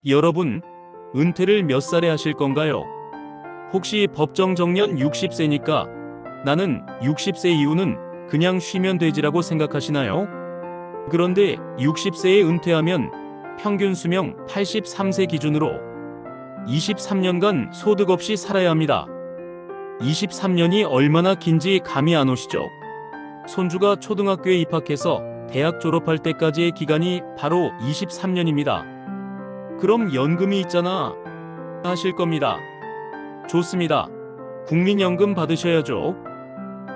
여러분, 은퇴를 몇 살에 하실 건가요? 혹시 법정 정년 60세니까 나는 60세 이후는 그냥 쉬면 되지라고 생각하시나요? 그런데 60세에 은퇴하면 평균 수명 83세 기준으로 23년간 소득 없이 살아야 합니다. 23년이 얼마나 긴지 감이 안 오시죠? 손주가 초등학교에 입학해서 대학 졸업할 때까지의 기간이 바로 23년입니다. 그럼 연금이 있잖아 하실 겁니다. 좋습니다. 국민연금 받으셔야죠.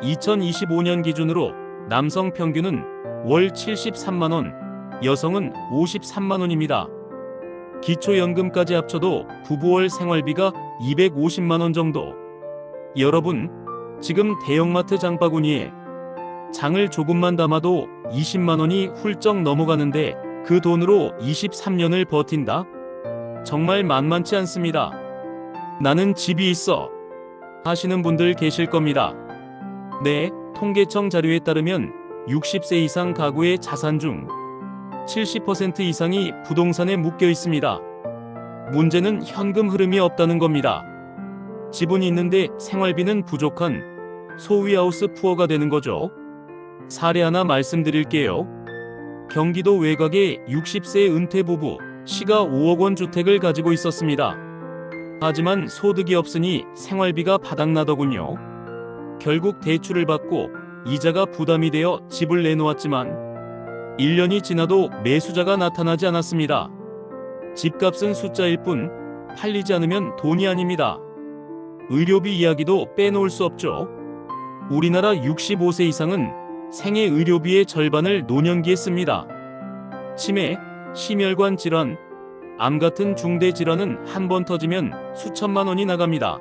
2025년 기준으로 남성 평균은 월 73만원, 여성은 53만원입니다. 기초연금까지 합쳐도 부부월 생활비가 250만원 정도. 여러분, 지금 대형마트 장바구니에 장을 조금만 담아도 20만원이 훌쩍 넘어가는데 그 돈으로 23년을 버틴다? 정말 만만치 않습니다. 나는 집이 있어 하시는 분들 계실 겁니다. 네, 통계청 자료에 따르면 60세 이상 가구의 자산 중 70% 이상이 부동산에 묶여 있습니다. 문제는 현금 흐름이 없다는 겁니다. 집은 있는데 생활비는 부족한 소위 하우스 푸어가 되는 거죠. 사례 하나 말씀드릴게요. 경기도 외곽의 60세 은퇴 부부, 시가 5억 원 주택을 가지고 있었습니다. 하지만 소득이 없으니 생활비가 바닥나더군요. 결국 대출을 받고 이자가 부담이 되어 집을 내놓았지만 1년이 지나도 매수자가 나타나지 않았습니다. 집값은 숫자일 뿐 팔리지 않으면 돈이 아닙니다. 의료비 이야기도 빼놓을 수 없죠. 우리나라 65세 이상은 생애 의료비의 절반을 노년기에 씁니다. 치매, 심혈관 질환, 암 같은 중대 질환은 한 번 터지면 수천만 원이 나갑니다.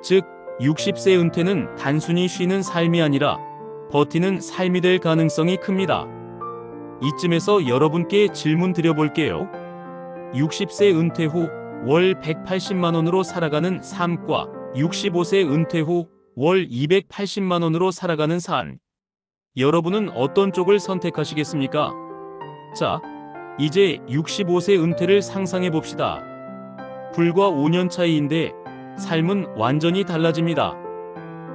즉, 60세 은퇴는 단순히 쉬는 삶이 아니라 버티는 삶이 될 가능성이 큽니다. 이쯤에서 여러분께 질문 드려볼게요. 60세 은퇴 후 월 180만 원으로 살아가는 삶과 65세 은퇴 후 월 280만 원으로 살아가는 삶. 여러분은 어떤 쪽을 선택하시겠습니까? 자, 이제 65세 은퇴를 상상해 봅시다. 불과 5년 차이인데 삶은 완전히 달라집니다.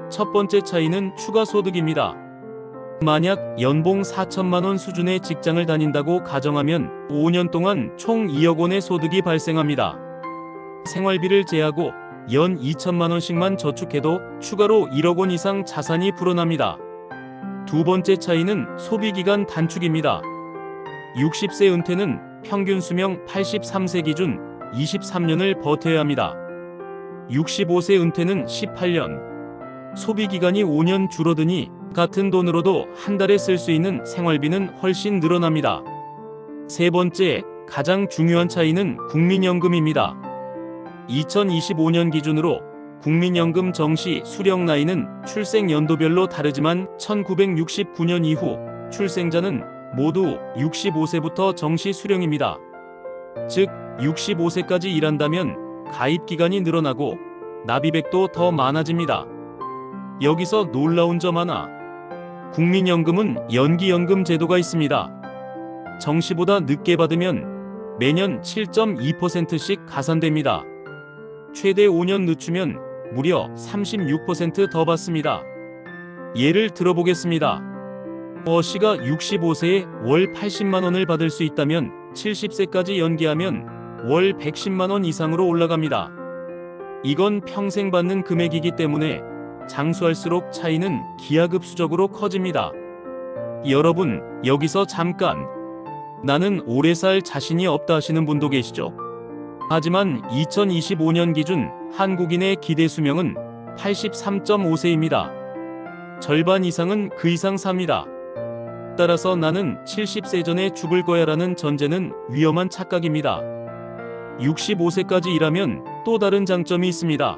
첫 번째 차이는 추가 소득입니다. 만약 연봉 4천만 원 수준의 직장을 다닌다고 가정하면 5년 동안 총 2억 원의 소득이 발생합니다. 생활비를 제하고 연 2천만 원씩만 저축해도 추가로 1억 원 이상 자산이 불어납니다. 두 번째 차이는 소비기간 단축입니다. 60세 은퇴는 평균 수명 83세 기준 23년을 버텨야 합니다. 65세 은퇴는 18년. 소비기간이 5년 줄어드니 같은 돈으로도 한 달에 쓸 수 있는 생활비는 훨씬 늘어납니다. 세 번째, 가장 중요한 차이는 국민연금입니다. 2025년 기준으로 국민연금 정시 수령 나이는 출생 연도별로 다르지만 1969년 이후 출생자는 모두 65세부터 정시 수령입니다. 즉, 65세까지 일한다면 가입 기간이 늘어나고 납입액도 더 많아집니다. 여기서 놀라운 점 하나. 국민연금은 연기연금 제도가 있습니다. 정시보다 늦게 받으면 매년 7.2%씩 가산됩니다. 최대 5년 늦추면 무려 36% 더 받습니다. 예를 들어보겠습니다. 씨가 65세에 월 80만 원을 받을 수 있다면 70세까지 연기하면 월 110만 원 이상으로 올라갑니다. 이건 평생 받는 금액이기 때문에 장수할수록 차이는 기하급수적으로 커집니다. 여러분, 여기서 잠깐. 나는 오래 살 자신이 없다 하시는 분도 계시죠? 하지만 2025년 기준 한국인의 기대 수명은 83.5세입니다. 절반 이상은 그 이상 삽니다. 따라서 나는 70세 전에 죽을 거야라는 전제는 위험한 착각입니다. 65세까지 일하면 또 다른 장점이 있습니다.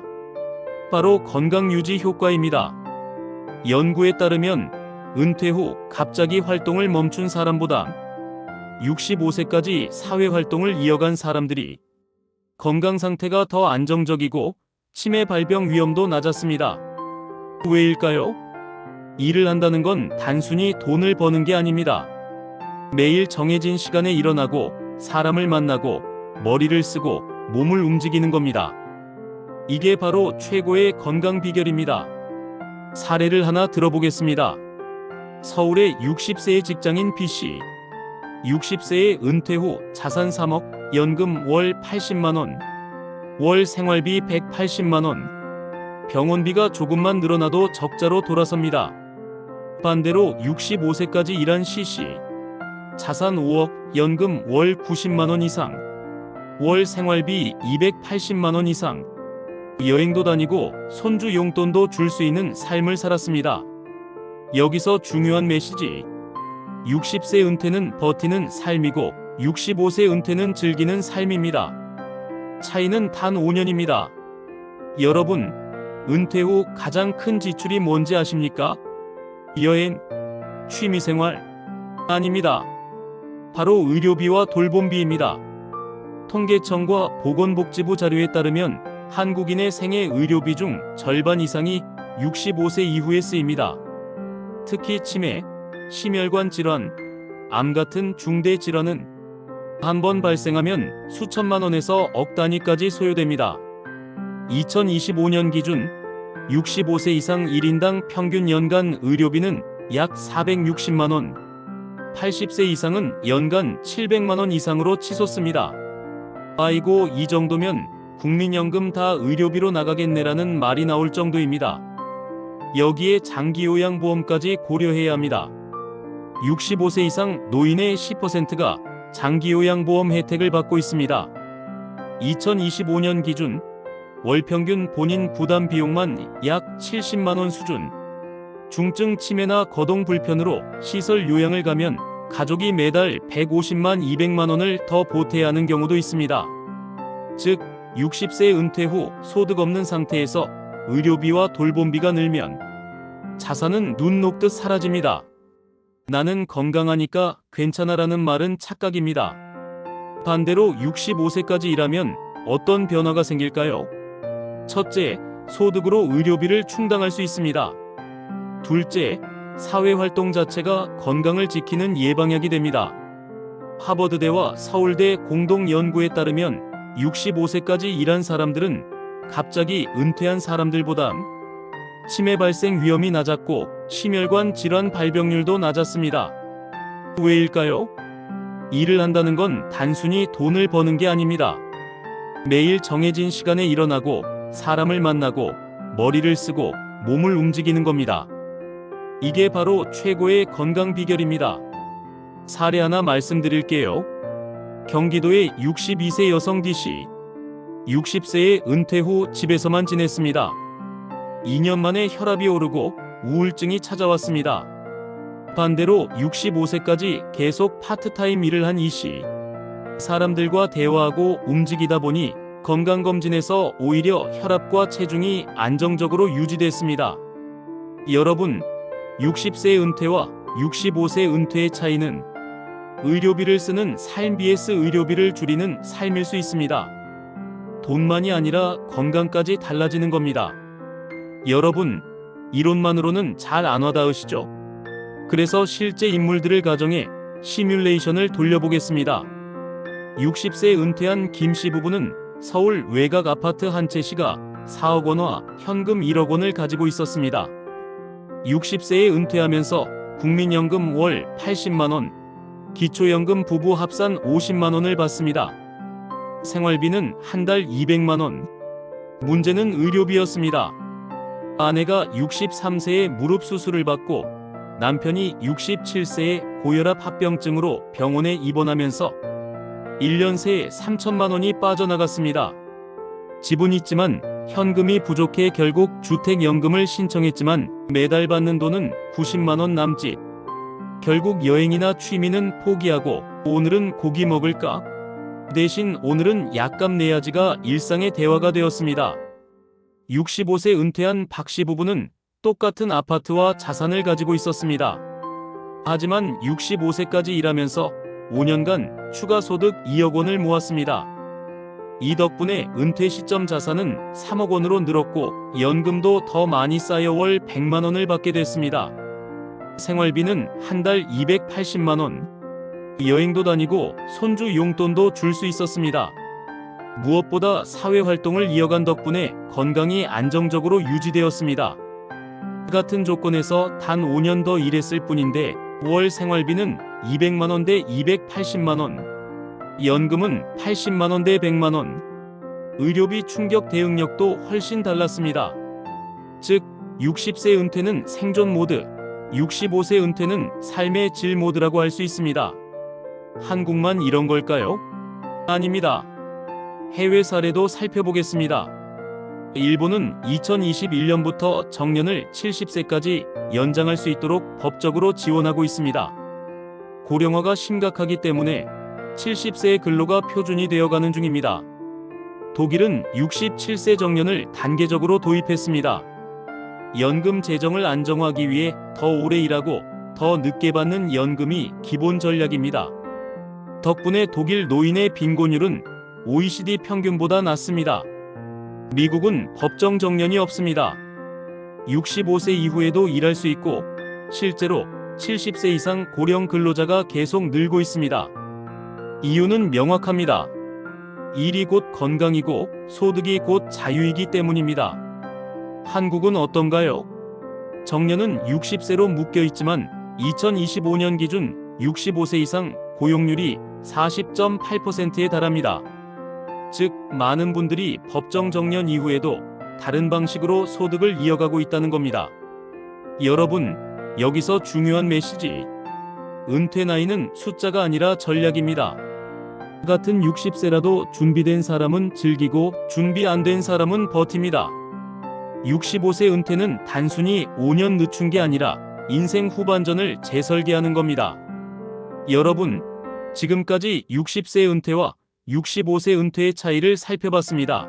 바로 건강유지 효과입니다. 연구에 따르면 은퇴 후 갑자기 활동을 멈춘 사람보다 65세까지 사회활동을 이어간 사람들이 건강 상태가 더 안정적이고 치매 발병 위험도 낮았습니다. 왜일까요? 일을 한다는 건 단순히 돈을 버는 게 아닙니다. 매일 정해진 시간에 일어나고 사람을 만나고 머리를 쓰고 몸을 움직이는 겁니다. 이게 바로 최고의 건강 비결입니다. 사례를 하나 들어보겠습니다. 서울의 60세의 직장인 B씨. 60세의 은퇴 후 자산 3억, 연금 월 80만원, 월 생활비 180만원, 병원비가 조금만 늘어나도 적자로 돌아섭니다. 반대로 65세까지 일한 C씨. 자산 5억, 연금 월 90만원 이상, 월 생활비 280만원 이상, 여행도 다니고 손주 용돈도 줄 수 있는 삶을 살았습니다. 여기서 중요한 메시지. 60세 은퇴는 버티는 삶이고 65세 은퇴는 즐기는 삶입니다. 차이는 단 5년입니다. 여러분, 은퇴 후 가장 큰 지출이 뭔지 아십니까? 여행, 취미생활? 아닙니다. 바로 의료비와 돌봄비입니다. 통계청과 보건복지부 자료에 따르면 한국인의 생애 의료비 중 절반 이상이 65세 이후에 쓰입니다. 특히 치매, 심혈관 질환, 암 같은 중대 질환은 한 번 발생하면 수천만 원에서 억 단위까지 소요됩니다. 2025년 기준 65세 이상 1인당 평균 연간 의료비는 약 460만 원, 80세 이상은 연간 700만 원 이상으로 치솟습니다. 아이고, 이 정도면 국민연금 다 의료비로 나가겠네라는 말이 나올 정도입니다. 여기에 장기요양보험까지 고려해야 합니다. 65세 이상 노인의 10%가 장기요양보험 혜택을 받고 있습니다. 2025년 기준 월평균 본인 부담 비용만 약 70만 원 수준. 중증 치매나 거동 불편으로 시설 요양을 가면 가족이 매달 150만 200만 원을 더 보태야 하는 경우도 있습니다. 즉 60세 은퇴 후 소득 없는 상태에서 의료비와 돌봄비가 늘면 자산은 눈 녹듯 사라집니다. 나는 건강하니까 괜찮아라는 말은 착각입니다. 반대로 65세까지 일하면 어떤 변화가 생길까요? 첫째, 소득으로 의료비를 충당할 수 있습니다. 둘째, 사회활동 자체가 건강을 지키는 예방약이 됩니다. 하버드대와 서울대 공동 연구에 따르면 65세까지 일한 사람들은 갑자기 은퇴한 사람들보다 치매 발생 위험이 낮았고 심혈관 질환 발병률도 낮았습니다. 왜일까요? 일을 한다는 건 단순히 돈을 버는 게 아닙니다. 매일 정해진 시간에 일어나고 사람을 만나고 머리를 쓰고 몸을 움직이는 겁니다. 이게 바로 최고의 건강 비결입니다. 사례 하나 말씀드릴게요. 경기도의 62세 여성 D씨. 60세에 은퇴 후 집에서만 지냈습니다. 2년 만에 혈압이 오르고 우울증이 찾아왔습니다. 반대로 65세까지 계속 파트타임 일을 한 E씨. 사람들과 대화하고 움직이다 보니 건강검진에서 오히려 혈압과 체중이 안정적으로 유지됐습니다. 여러분, 60세 은퇴와 65세 은퇴의 차이는 의료비를 쓰는 삶 vs 의료비를 줄이는 삶일 수 있습니다. 돈만이 아니라 건강까지 달라지는 겁니다. 여러분, 이론만으로는 잘 안 와닿으시죠? 그래서 실제 인물들을 가정해 시뮬레이션을 돌려보겠습니다. 60세 은퇴한 김씨 부부는 서울 외곽 아파트 한 채 시가 4억 원과 현금 1억 원을 가지고 있었습니다. 60세에 은퇴하면서 국민연금 월 80만 원, 기초연금 부부 합산 50만 원을 받습니다. 생활비는 한 달 200만 원. 문제는 의료비였습니다. 아내가 63세에 무릎 수술을 받고 남편이 67세에 고혈압 합병증으로 병원에 입원하면서 1년 새에 3천만 원이 빠져나갔습니다. 집은 있지만 현금이 부족해 결국 주택연금을 신청했지만 매달 받는 돈은 90만 원 남짓. 결국 여행이나 취미는 포기하고 오늘은 고기 먹을까? 대신 오늘은 약값 내야지가 일상의 대화가 되었습니다. 65세 은퇴한 박씨 부부는 똑같은 아파트와 자산을 가지고 있었습니다. 하지만 65세까지 일하면서 5년간 추가 소득 2억 원을 모았습니다. 이 덕분에 은퇴 시점 자산은 3억 원으로 늘었고 연금도 더 많이 쌓여 월 100만 원을 받게 됐습니다. 생활비는 한 달 280만 원. 여행도 다니고 손주 용돈도 줄 수 있었습니다. 무엇보다 사회활동을 이어간 덕분에 건강이 안정적으로 유지되었습니다. 같은 조건에서 단 5년 더 일했을 뿐인데 월 생활비는 200만원 대 280만원, 연금은 80만원 대 100만원, 의료비 충격 대응력도 훨씬 달랐습니다. 즉 60세 은퇴는 생존 모드, 65세 은퇴는 삶의 질 모드라고 할 수 있습니다. 한국만 이런 걸까요? 아닙니다. 해외 사례도 살펴보겠습니다. 일본은 2021년부터 정년을 70세까지 연장할 수 있도록 법적으로 지원하고 있습니다. 고령화가 심각하기 때문에 70세의 근로가 표준이 되어가는 중입니다. 독일은 67세 정년을 단계적으로 도입했습니다. 연금 재정을 안정화하기 위해 더 오래 일하고 더 늦게 받는 연금이 기본 전략입니다. 덕분에 독일 노인의 빈곤율은 OECD 평균보다 낮습니다. 미국은 법정 정년이 없습니다. 65세 이후에도 일할 수 있고 실제로 70세 이상 고령 근로자가 계속 늘고 있습니다. 이유는 명확합니다. 일이 곧 건강이고 소득이 곧 자유이기 때문입니다. 한국은 어떤가요? 정년은 60세로 묶여 있지만 2025년 기준 65세 이상 고용률이 40.8%에 달합니다. 즉, 많은 분들이 법정 정년 이후에도 다른 방식으로 소득을 이어가고 있다는 겁니다. 여러분, 여기서 중요한 메시지. 은퇴 나이는 숫자가 아니라 전략입니다. 같은 60세라도 준비된 사람은 즐기고 준비 안 된 사람은 버팁니다. 65세 은퇴는 단순히 5년 늦춘 게 아니라 인생 후반전을 재설계하는 겁니다. 여러분, 지금까지 60세 은퇴와 65세 은퇴의 차이를 살펴봤습니다.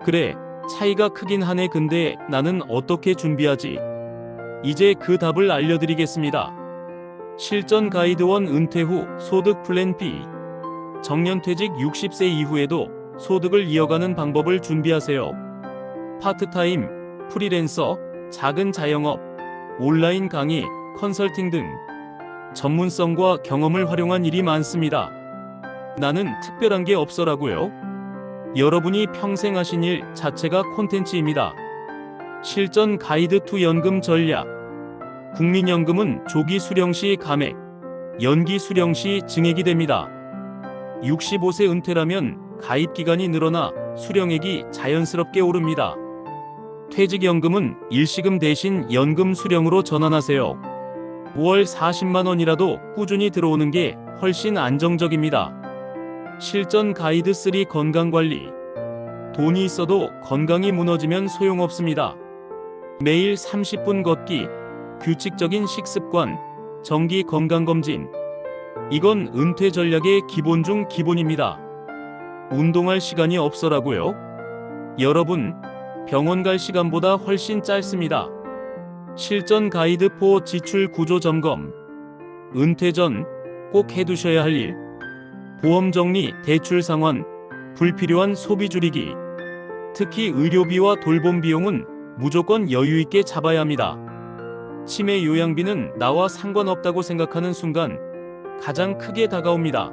그래, 차이가 크긴 하네. 근데 나는 어떻게 준비하지? 이제 그 답을 알려드리겠습니다. 실전 가이드 1 은퇴 후 소득 플랜 B. 정년퇴직 60세 이후에도 소득을 이어가는 방법을 준비하세요. 파트타임, 프리랜서, 작은 자영업, 온라인 강의, 컨설팅 등 전문성과 경험을 활용한 일이 많습니다. 나는 특별한 게 없어라고요? 여러분이 평생 하신 일 자체가 콘텐츠입니다. 실전 가이드 2 연금 전략. 국민연금은 조기 수령 시 감액, 연기 수령 시 증액이 됩니다. 65세 은퇴라면 가입 기간이 늘어나 수령액이 자연스럽게 오릅니다. 퇴직연금은 일시금 대신 연금 수령으로 전환하세요. 월 40만 원이라도 꾸준히 들어오는 게 훨씬 안정적입니다. 실전 가이드 3 건강관리. 돈이 있어도 건강이 무너지면 소용없습니다. 매일 30분 걷기, 규칙적인 식습관, 정기 건강검진. 이건 은퇴 전략의 기본 중 기본입니다. 운동할 시간이 없어라고요? 여러분, 병원 갈 시간보다 훨씬 짧습니다. 실전 가이드 4 지출 구조 점검. 은퇴 전 꼭 해두셔야 할 일. 보험 정리, 대출 상환, 불필요한 소비 줄이기. 특히 의료비와 돌봄 비용은 무조건 여유 있게 잡아야 합니다. 치매 요양비는 나와 상관없다고 생각하는 순간 가장 크게 다가옵니다.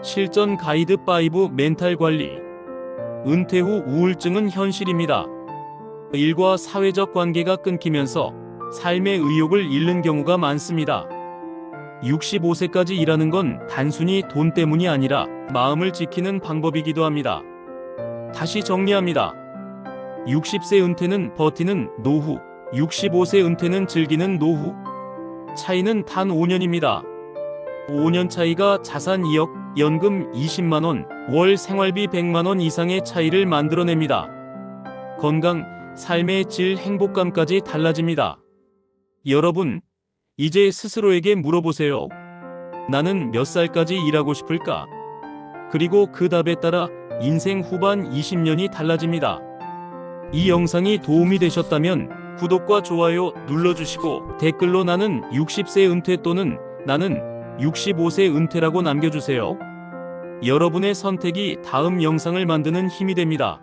실전 가이드 5 멘탈 관리. 은퇴 후 우울증은 현실입니다. 일과 사회적 관계가 끊기면서 삶의 의욕을 잃는 경우가 많습니다. 65세까지 일하는 건 단순히 돈 때문이 아니라 마음을 지키는 방법이기도 합니다. 다시 정리합니다. 60세 은퇴는 버티는 노후, 65세 은퇴는 즐기는 노후. 차이는 단 5년입니다. 5년 차이가 자산 2억, 연금 20만원, 월 생활비 100만원 이상의 차이를 만들어냅니다. 건강, 삶의 질, 행복감까지 달라집니다. 여러분, 이제 스스로에게 물어보세요. 나는 몇 살까지 일하고 싶을까? 그리고 그 답에 따라 인생 후반 20년이 달라집니다. 이 영상이 도움이 되셨다면 구독과 좋아요 눌러주시고 댓글로 나는 60세 은퇴 또는 나는 65세 은퇴라고 남겨주세요. 여러분의 선택이 다음 영상을 만드는 힘이 됩니다.